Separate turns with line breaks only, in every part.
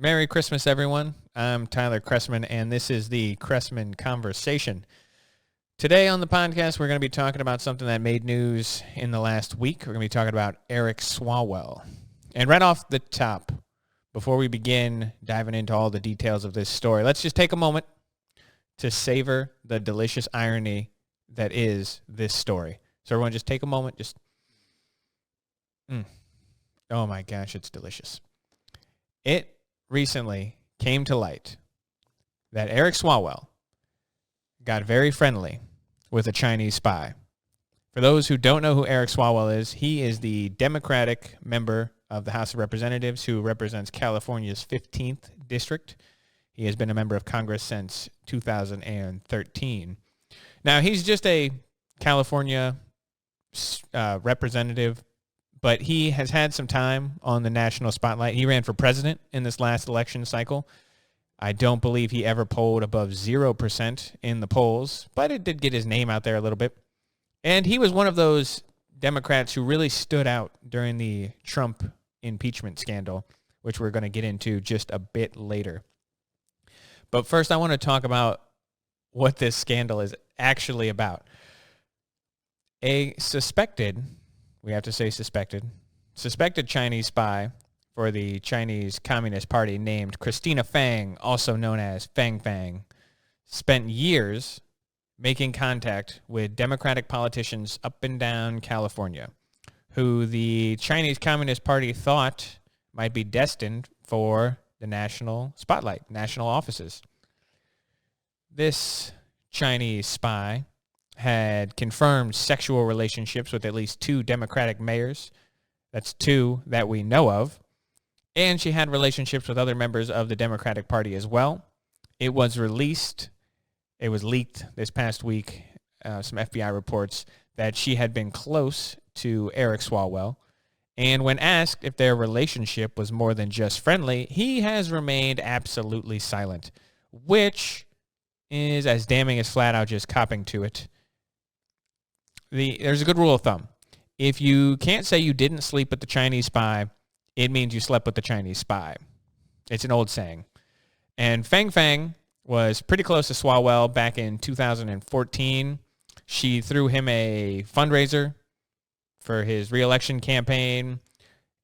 Merry Christmas, everyone. I'm Tyler Chrestman, and this is the Chrestman Conversation. Today on the podcast, we're going to be talking about something that made news in the last week. We're going to be talking about Eric Swalwell. And right off the top, before we begin diving into all the details of this story, let's just take a moment to savor the delicious irony that is this story. So everyone just take a moment. Oh my gosh, it's delicious. It recently came to light that Eric Swalwell got very friendly with a Chinese spy. For those who don't know who Eric Swalwell is, he is the Democratic member of the House of Representatives who represents California's 15th district. He has been a member of Congress since 2013. Now, he's just a California representative, but he has had some time on the national spotlight. He ran for president in this last election cycle. I don't believe he ever polled above 0% in the polls, but it did get his name out there a little bit. And he was one of those Democrats who really stood out during the Trump impeachment scandal, which we're going to get into just a bit later. But first, I want to talk about what this scandal is actually about. A suspected Chinese spy for the Chinese Communist Party named Christina Fang, also known as Fang Fang, spent years making contact with Democratic politicians up and down California, who the Chinese Communist Party thought might be destined for the national spotlight, national offices. This Chinese spy had confirmed sexual relationships with at least 2 Democratic mayors. That's 2 that we know of. And she had relationships with other members of the Democratic Party as well. It was leaked this past week, some FBI reports, that she had been close to Eric Swalwell. And when asked if their relationship was more than just friendly, he has remained absolutely silent, which is as damning as flat out just copping to it. There's a good rule of thumb. If you can't say you didn't sleep with the Chinese spy, it means you slept with the Chinese spy. It's an old saying. And Fang Fang was pretty close to Swalwell back in 2014. She threw him a fundraiser for his re-election campaign,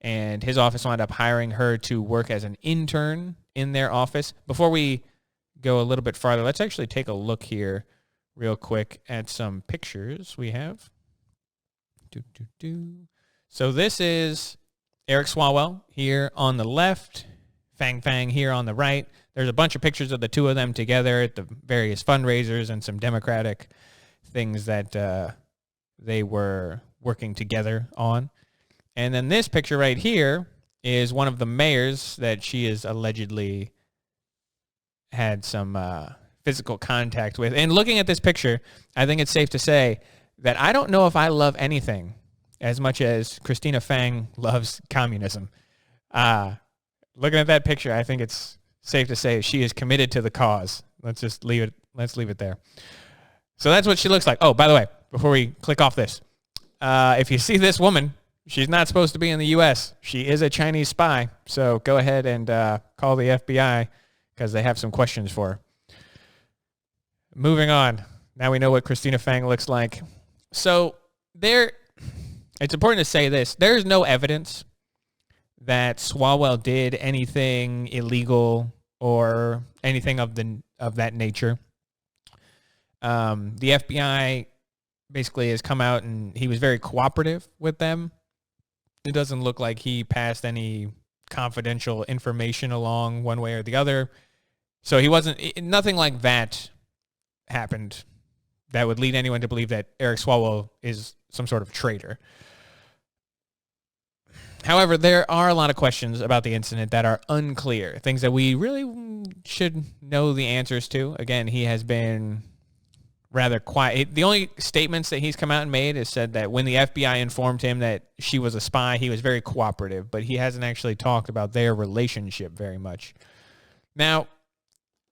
and his office wound up hiring her to work as an intern in their office. Before we go a little bit farther, let's actually take a look here real quick at some pictures we have. So this is Eric Swalwell here on the left, Fang Fang here on the right. There's a bunch of pictures of the 2 of them together at the various fundraisers and some Democratic things that they were working together on. And then this picture right here is one of the mayors that she is allegedly had some physical contact with. And looking at this picture, I think it's safe to say that I don't know if I love anything as much as Christina Fang loves communism. Looking at that picture, I think it's safe to say she is committed to the cause. Let's leave it there. So that's what she looks like. Oh, by the way, before we click off this, if you see this woman, she's not supposed to be in the U.S. She is a Chinese spy. So go ahead and call the FBI because they have some questions for her. Moving on. Now we know what Christina Fang looks like. So it's important to say this. There's no evidence that Swalwell did anything illegal or anything of that nature. The FBI basically has come out and he was very cooperative with them. It doesn't look like he passed any confidential information along one way or the other. So nothing like that happened that would lead anyone to believe that Eric Swalwell is some sort of traitor. However, there are a lot of questions about the incident that are unclear, things that we really should know the answers to. Again, he has been rather quiet. The only statements that he's come out and made is said that when the FBI informed him that she was a spy, he was very cooperative, but he hasn't actually talked about their relationship very much. Now,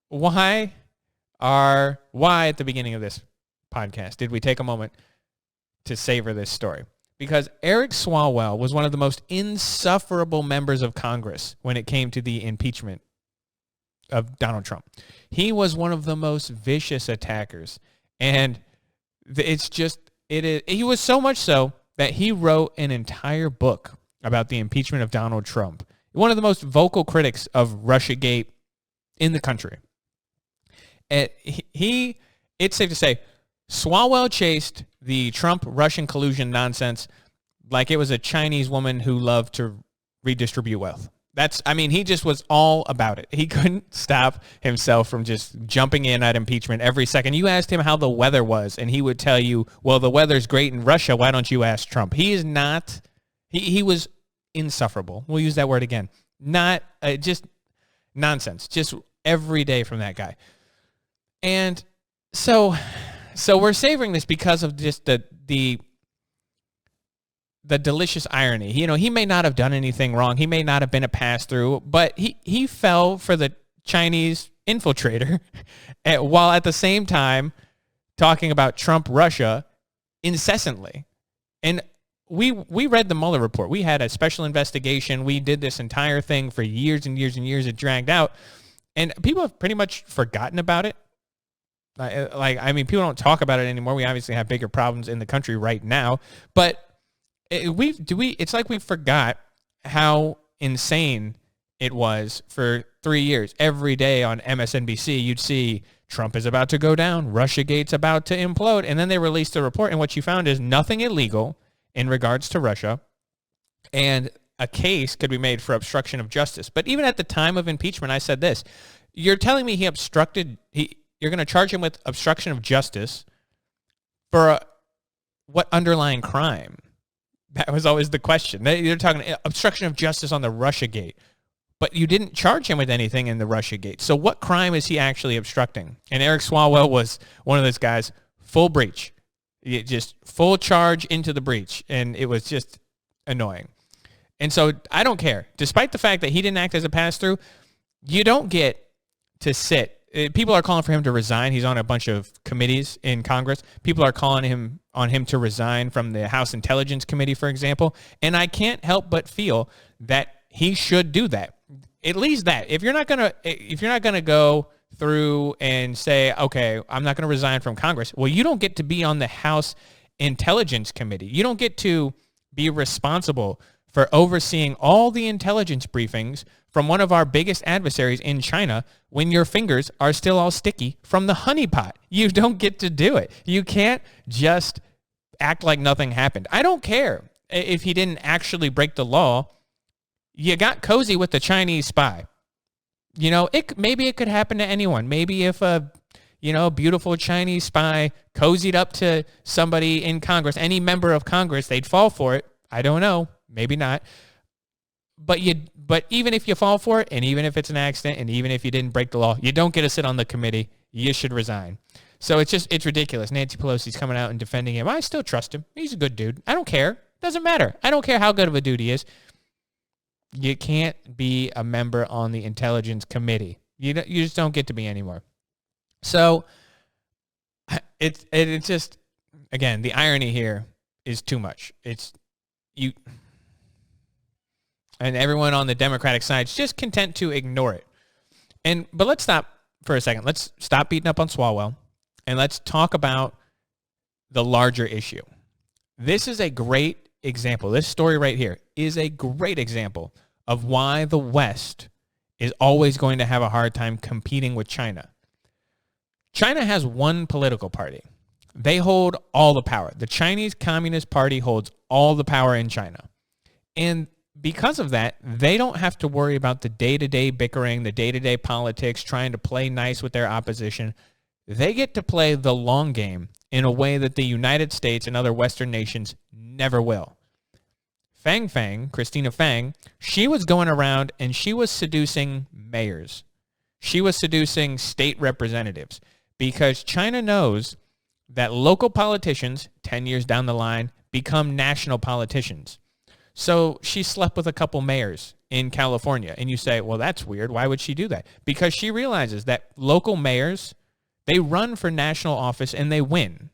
why at the beginning of this podcast did we take a moment to savor this story? Because Eric Swalwell was one of the most insufferable members of Congress when it came to the impeachment of Donald Trump. He was one of the most vicious attackers. And it's just, he was so much so that he wrote an entire book about the impeachment of Donald Trump. One of the most vocal critics of Russiagate in the country. And it's safe to say, Swalwell chased the Trump-Russian collusion nonsense like it was a Chinese woman who loved to redistribute wealth. He just was all about it. He couldn't stop himself from just jumping in at impeachment every second. You asked him how the weather was, and he would tell you, well, the weather's great in Russia. Why don't you ask Trump? He is not, he was insufferable. We'll use that word again. Not, just nonsense. Just every day from that guy. And so we're savoring this because of just the delicious irony. He may not have done anything wrong. He may not have been a pass-through, but he fell for the Chinese infiltrator while at the same time talking about Trump, Russia incessantly. And we read the Mueller report. We had a special investigation. We did this entire thing for years and years and years. It dragged out. And people have pretty much forgotten about it. People don't talk about it anymore. We obviously have bigger problems in the country right now. But it's like we forgot how insane it was for 3 years. Every day on MSNBC, you'd see Trump is about to go down, Russiagate's about to implode, and then they released a report, and what you found is nothing illegal in regards to Russia, and a case could be made for obstruction of justice. But even at the time of impeachment, I said this: you're telling me you're going to charge him with obstruction of justice for what underlying crime? That was always the question. They're talking obstruction of justice on the Russiagate, but you didn't charge him with anything in the Russiagate. So what crime is he actually obstructing? And Eric Swalwell was one of those guys, full breach, just full charge into the breach, and it was just annoying. And so I don't care. Despite the fact that he didn't act as a pass-through, you don't get to sit. People are calling for him to resign. He's on a bunch of committees in Congress. People are calling on him to resign from the House Intelligence Committee, for example. And I can't help but feel that he should do that. At least that. If you're not gonna go through and say, okay, I'm not gonna resign from Congress, well, you don't get to be on the House Intelligence Committee. You don't get to be responsible for overseeing all the intelligence briefings from one of our biggest adversaries in China when your fingers are still all sticky from the honeypot. You don't get to do it. You can't just act like nothing happened. I don't care if he didn't actually break the law. You got cozy with the Chinese spy. Maybe it could happen to anyone. Maybe if a beautiful Chinese spy cozied up to somebody in Congress, any member of Congress, they'd fall for it. I don't know. Maybe not. But even if you fall for it, and even if it's an accident, and even if you didn't break the law, you don't get to sit on the committee. You should resign. So it's ridiculous. Nancy Pelosi's coming out and defending him. I still trust him. He's a good dude. I don't care. Doesn't matter. I don't care how good of a dude he is. You can't be a member on the Intelligence Committee. You just don't get to be anymore. So it's just, again, the irony here is too much. And everyone on the Democratic side is just content to ignore it. But let's stop for a second. Let's stop beating up on Swalwell, and let's talk about the larger issue. This is a great example. This story right here is a great example of why the West is always going to have a hard time competing with China. China has one political party. They hold all the power. The Chinese Communist Party holds all the power in China. And because of that, they don't have to worry about the day-to-day bickering, the day-to-day politics, trying to play nice with their opposition. They get to play the long game in a way that the United States and other Western nations never will. Christina Fang, she was going around and she was seducing mayors. She was seducing state representatives because China knows that local politicians, 10 years down the line, become national politicians. So she slept with a couple mayors in California. And you say, well, that's weird. Why would she do that? Because she realizes that local mayors, they run for national office and they win.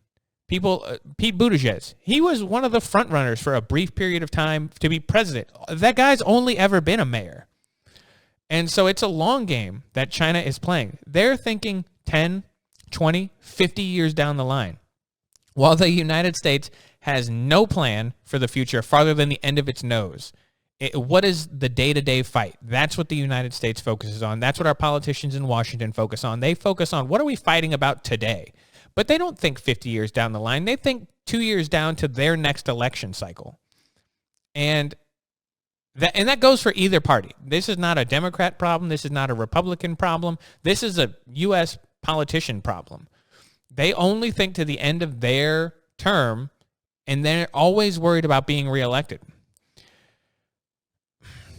Pete Buttigieg, he was one of the front runners for a brief period of time to be president. That guy's only ever been a mayor. And so it's a long game that China is playing. They're thinking 10, 20, 50 years down the line, while the United States has no plan for the future farther than the end of its nose. What is the day-to-day fight? That's what the United States focuses on. That's what our politicians in Washington focus on. They focus on what are we fighting about today? But they don't think 50 years down the line. They think 2 years down to their next election cycle. And that goes for either party. This is not a Democrat problem. This is not a Republican problem. This is a U.S. politician problem. They only think to the end of their term, and they're always worried about being reelected.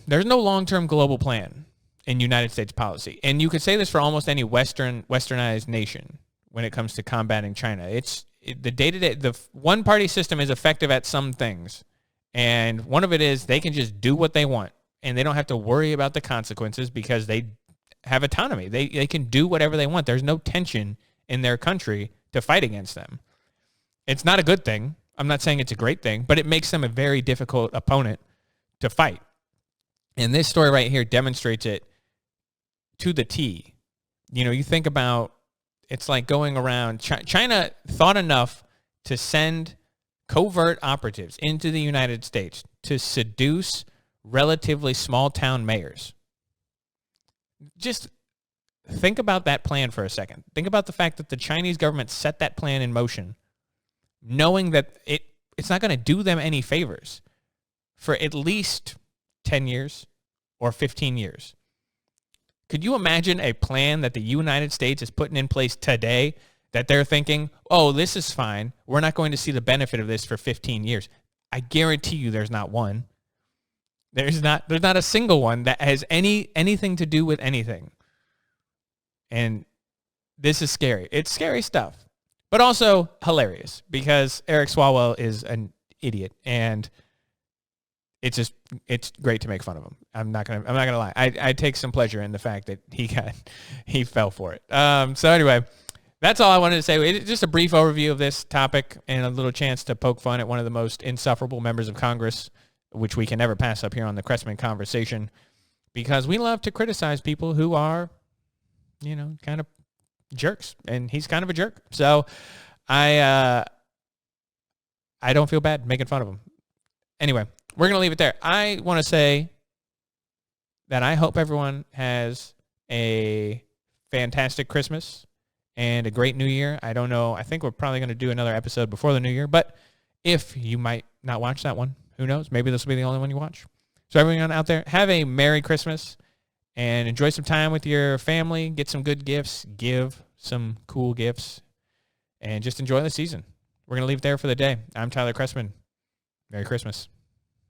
There's no long-term global plan in United States policy. And you could say this for almost any westernized nation when it comes to combating China. The day-to-day, the one-party system is effective at some things. And one of it is they can just do what they want. And they don't have to worry about the consequences because they have autonomy. They can do whatever they want. There's no tension in their country to fight against them. It's not a good thing. I'm not saying it's a great thing, but it makes them a very difficult opponent to fight. And this story right here demonstrates it to the T. You know, you think about, it's like going around. China thought enough to send covert operatives into the United States to seduce relatively small town mayors. Just think about that plan for a second. Think about the fact that the Chinese government set that plan in motion, knowing that it's not going to do them any favors for at least 10 years or 15 years. Could you imagine a plan that the United States is putting in place today that they're thinking, oh, this is fine. We're not going to see the benefit of this for 15 years. I guarantee you there's not one. There's not a single one that has anything to do with anything. And this is scary. It's scary stuff, but also hilarious because Eric Swalwell is an idiot, and it's great to make fun of him. I'm not gonna lie. I take some pleasure in the fact that he fell for it. So anyway, that's all I wanted to say. It's just a brief overview of this topic and a little chance to poke fun at one of the most insufferable members of Congress, which we can never pass up here on the Chrestman Conversation, because we love to criticize people who are, kind of jerks, and he's kind of a jerk. So I don't feel bad making fun of him. Anyway, we're going to leave it there. I want to say that I hope everyone has a fantastic Christmas and a great New Year. I don't know. I think we're probably going to do another episode before the New Year, but if you might not watch that one, who knows? Maybe this will be the only one you watch. So everyone out there, have a Merry Christmas and enjoy some time with your family. Get some good gifts. Give some cool gifts. And just enjoy the season. We're going to leave it there for the day. I'm Tyler Chrestman. Merry Christmas.